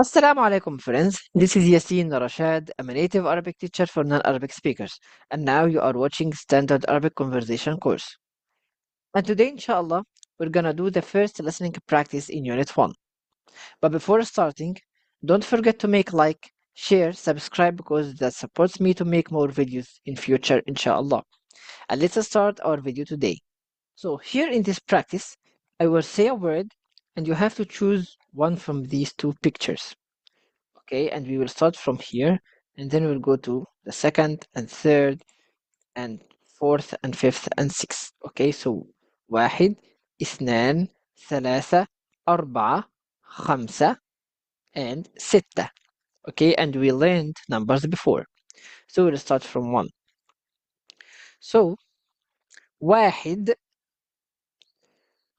Assalamu alaikum, friends. This is Yassin Rashad. I'm a native Arabic teacher for non-Arabic speakers, and now you are watching Standard Arabic Conversation course. And today, inshallah, we're gonna do the first listening practice in Unit 1. But before starting, don't forget to make like, share, subscribe because that supports me to make more videos in future, inshallah. And let's start our video today. So here in this practice, I will say a word, and you have to choose one from these two pictures. Okay, and we will start from here, and then we'll go to the second and third and fourth and fifth and sixth. Okay, so واحد اثنان ثلاثة أربعة خمسة and ستة. Okay, and we learned numbers before, so we'll start from one. So واحد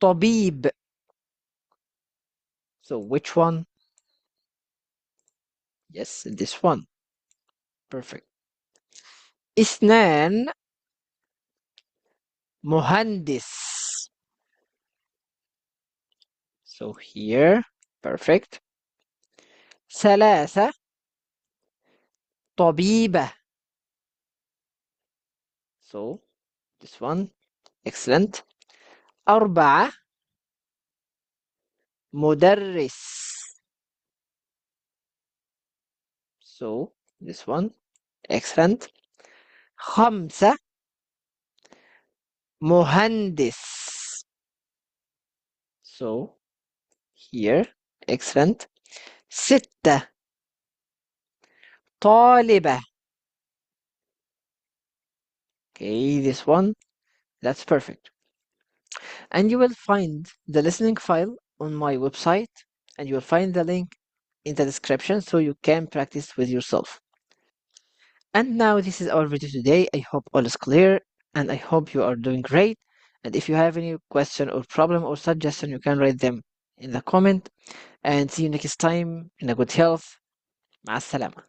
طبيب. So which one? Yes, this one. Perfect. اثنان مهندس. So here, perfect. ثلاثة طبيبة. So this one, excellent. أربعة مدرس. So this one, excellent. خمسة مهندس. So here, excellent. ستة طالبة. Okay, this one, that's perfect. And you will find the listening file on my website, and you will find the link in the description so you can practice with yourself. And now this is our video today. I hope all is clear, and I hope you are doing great. And if you have any question or problem or suggestion, you can write them in the comment. And see you next time in a good health. مع السلامة.